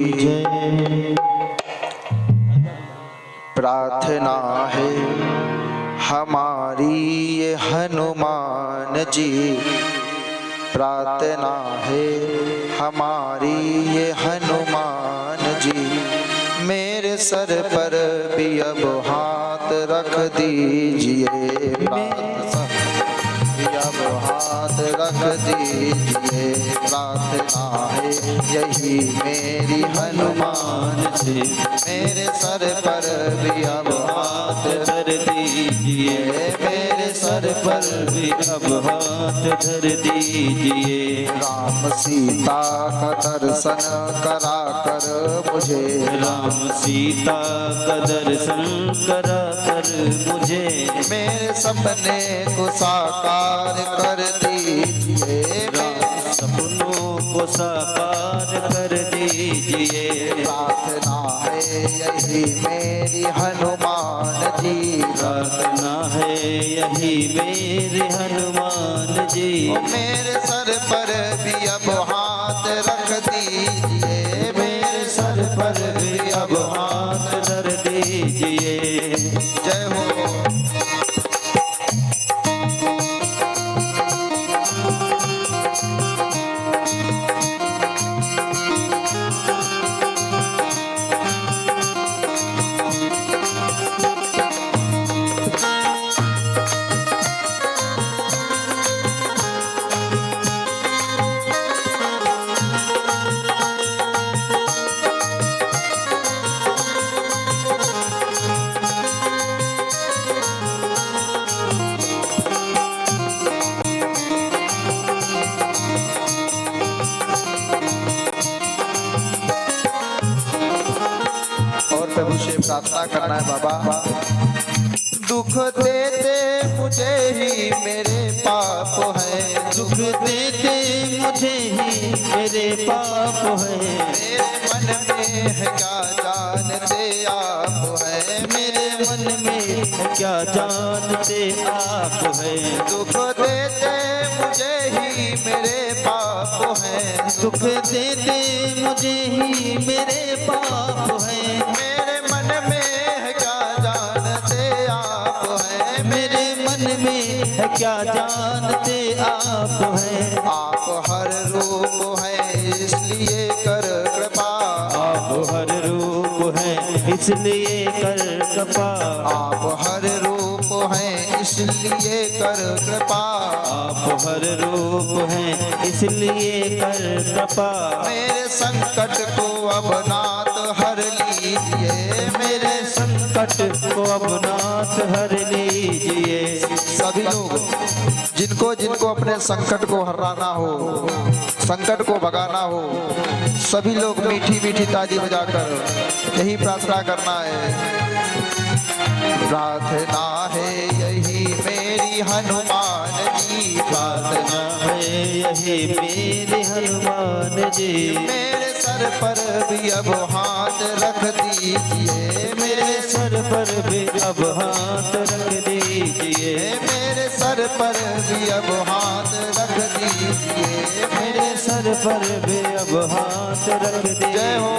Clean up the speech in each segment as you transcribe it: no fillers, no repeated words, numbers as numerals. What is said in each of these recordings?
जय। प्रार्थना है हमारी ये हनुमान जी, प्रार्थना है हमारी ये हनुमान जी, मेरे सर पर भी अब हाथ रख दीजिए, अब हाथ रख दीजिए। प्रार्थना है यही मेरी हनुमान जी, मेरे सर पर भी अब हाथ धर दीजिए, मेरे सर पर भी अब हाथ धर दीजिए। राम सीता का दर्शन करा कर मुझे, राम सीता का दर्शन करा कर मुझे, मेरे सपने को साकार कर दीजिए, राम सपनों को साकार कर दीजिए। प्रार्थना है यही मेरी हनुमान जी, प्रार्थना है यही मेरे हनुमान जी, मेरे सर पर भी अब हाथ रख दीजिए, मेरे सर पर भी अब हाथ धर दीजिए। जय हो। प्रभु से प्रार्थना करना है बाबा, दुख देते मुझे ही मेरे पाप है, दुख देते मुझे ही मेरे पाप है, मेरे मन में है क्या जानते आप है, मेरे मन में क्या जानते आप है। दुख देते मुझे ही मेरे पाप है, दुख देते मुझे ही मेरे पाप है, मेरे मन में है क्या जानते आप है, मेरे मन में है क्या जानते आप है। आप हर रूप है इसलिए कर कृपा, आप हर रूप है इसलिए कर कृपा, आप हर रूप है इसलिए कर कृपा, आप हर रूप है इसलिए कर कृपा। मेरे संकट को अब नाथ हर लीजिए, मेरे संकट को अब नाथ हर लीजिए। सभी लोग जिनको जिनको अपने संकट को हराना हो, संकट को भगाना हो, सभी लोग मीठी मीठी ताली बजाकर यही प्रार्थना करना है। प्रार्थना है यही मेरी हनुमान जी, प्रार्थना है यही मेरे हनुमान जी, मेरे सर पर भी अब हाथ रख दीजिए, मेरे सर पर भी अब हाथ रख दीजिए, मेरे सर पर भी अब हाथ रख दीजिए, मेरे सर पर भी अब हाथ रख दीजिए। जय हो।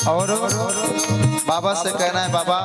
और बाबा से कहना है, बाबा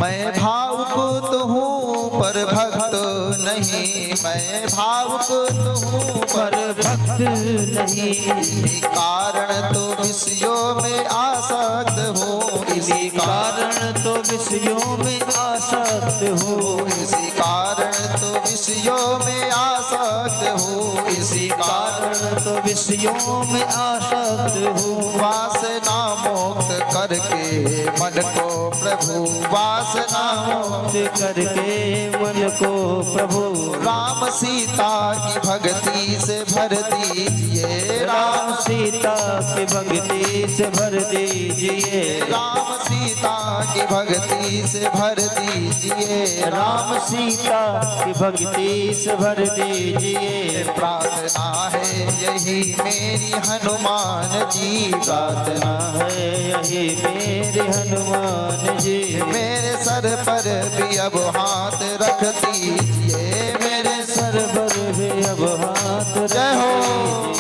मैं भावुक तो हूँ पर भक्त नहीं, मैं भावुक तो हूँ पर भक्त नहीं, इसी कारण तो विषयों में आसक्त हूँ, इसी कारण तो विषयों में आसक्त हूँ, इसी कारण तो विषयों में आसक्त हूँ, इसी कारण तो विषयों में आसक्त हूँ। वासना मुक्त करके मन को प्रभु, वासना मुक्त करके मन को प्रभु, राम सीता की भक्ति से भर दीजिए, राम सीता की भक्ति से भर दीजिए, राम सीता की भक्ति से भर दीजिए, राम सीता की भक्ति से भर दीजिए। प्रार्थना है यही मेरी हनुमान जी, प्रार्थना है यही मेरे हनुमान जी, मेरे सर पर भी अब हाथ रख दीजिए, मेरे सर पर भी अब हाथ जय हो।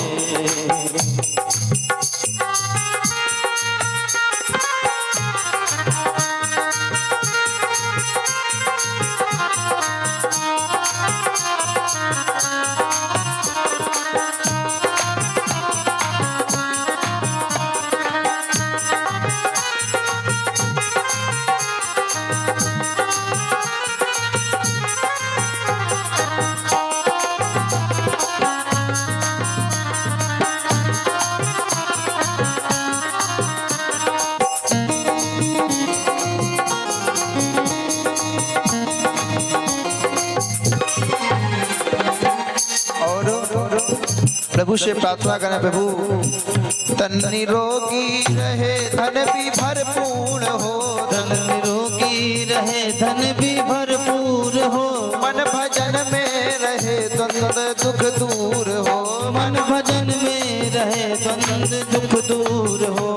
प्रभु से प्रार्थना करें, प्रभु तन निरोगी रहे धन भी भरपूर हो, धन निरोगी रहे धन भी भरपूर हो, मन भजन में रहे द्वंद्व दुख दूर हो, मन भजन में रहे द्वंद्व दुख दूर हो।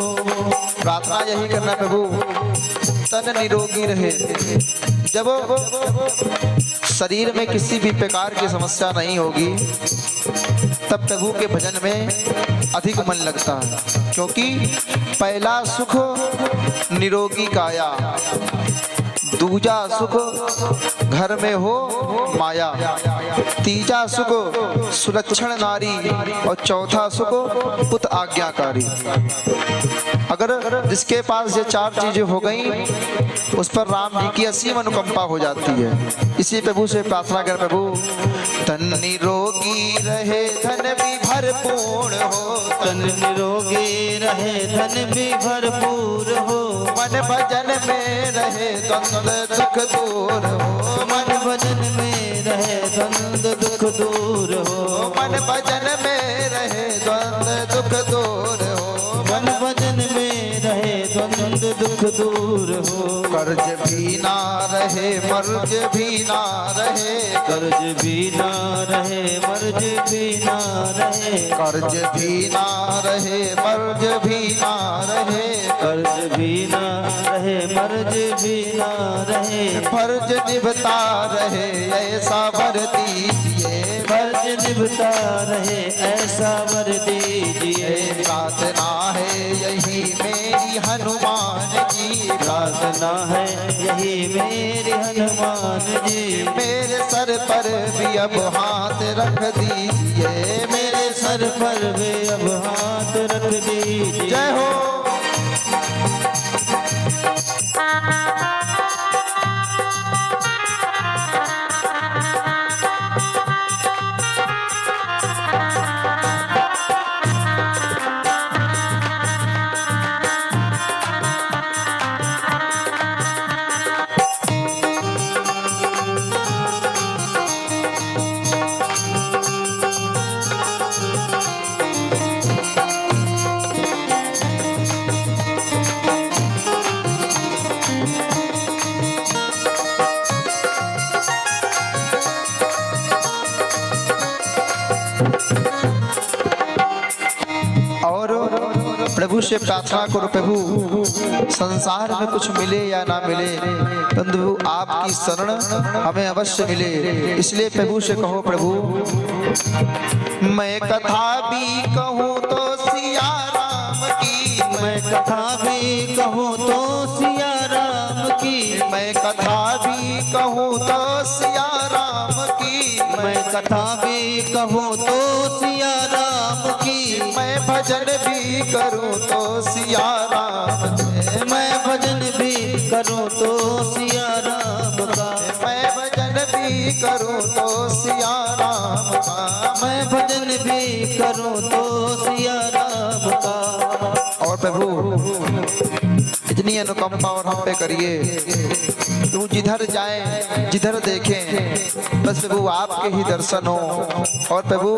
प्रार्थना यही करना प्रभु तन निरोगी रहे। जब शरीर में किसी भी प्रकार की समस्या नहीं होगी तब प्रभु के भजन में अधिक मन लगता है, क्योंकि पहला सुख निरोगी काया, दूजा सुख घर में हो माया, तीजा सुख सुलक्षण नारी और चौथा सुख पुत आज्ञाकारी। अगर जिसके पास ये चार चीजें हो गई उस पर राम जी की असीम अनुकंपा हो जाती है। इसी प्रभु से प्रार्थना कर, प्रभु तन निरोगी रहे धन भी भरपूर हो, तन निरोगी रहे धन भी भरपूर हो, मन भजन में रहे द्वंद्व दुख दूर हो, मन भजन में रहे द्वंद्व दुख दूर हो, मन भजन में रहे द्वंद्व दुख दूर हो, मन भजन में रहे द्वंद्व दुख दूर हो। कर्ज भी ना रहे मर्ज भी ना रहे, कर्ज भी ना रहे मर्ज भी ना रहे, कर्ज भी ना रहे मर्ज भी ना रहे, कर्ज भी ना रहे मर्ज भी ना रहे, फर्ज निभता रहे ऐसा वर दीजिए, फर्ज निभता रहे ऐसा वर दीजिए। प्रार्थना है यही मेरी हनुमान जी, प्रार्थना है यही मेरे हनुमान जी, मेरे सर पर भी अब हाथ रख दीजिए, मेरे सर पर भी अब हाथ रख दीजिए। जय हो। प्रभु से प्रार्थना करो, प्रभु संसार में कुछ मिले या ना मिले परंतु आपकी शरण हमें अवश्य मिले। इसलिए प्रभु से कहो, प्रभु मैं कथा भी कहूँ तो सिया राम की, मैं कथा भी कहूँ तो सिया राम की, मैं कथा भी कहूँ तो सिया राम की, मैं कथा भी कहूँ तो सिया राम की, मैं भजन भी करूँ तो सिया राम के, मैं भजन भी करूँ तो सिया राम का, मैं भजन भी करूँ तो सिया राम का, मैं भजन भी करूँ तो सिया राम का। और प्रभु इतनी अनुकंपा और हम पे करिए, प्रभु जिधर जाए जिधर देखें बस प्रभु आपके ही दर्शन हो। और प्रभु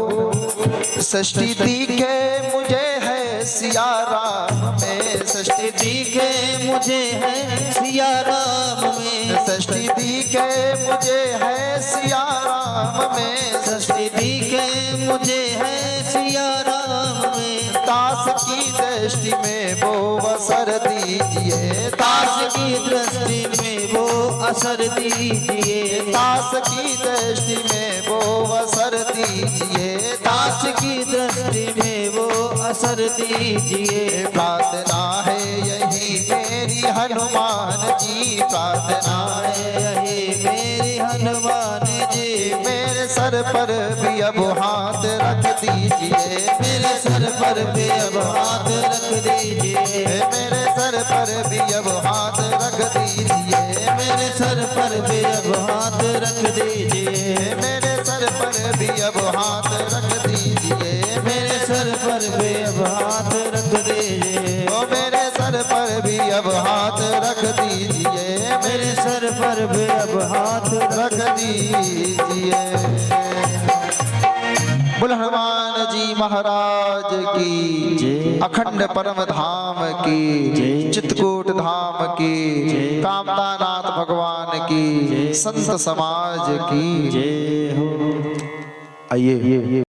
सृष्टि दिखे मुझे है सिया राम में, सृष्टि दिखे मुझे है सिया राम में, सृष्टि दिखे मुझे है सिया राम में, सृष्टि दिखे मुझे है सिया राम में। दास की दृष्टि में वो असर दीजिए, दास की दृष्टि में वो असर दीजिए, दास की दृष्टि में वो असर दीजिए, दास की दृष्टि में वो असर दीजिए। प्रार्थना है यही मेरी हनुमान जी, प्रार्थना है यही मेरी हनुमान जी। मेरे सर पर भी अब हाथ रख दीजिए, मेरे सर पर भी अब हाथ रख दीजिए, मेरे सर पर भी अब हाथ रख दीजिए, मेरे सर पर भी अब हाथ रख दीजिए, मेरे सर पर भी अब हाथ रख दीजिए, मेरे सर पर भी अब हाथ रख दीजिए, ओ मेरे सर पर भी अब हाथ रख दीजिए, मेरे सर पर भी अब हाथ रख दीजिए। बोल हनुमान जी महाराज की जय। अखंड परम धाम की जय। चित्रकूट धाम की जय। कामतानाथ भगवान की जय। संत समाज की जय हो। आइए।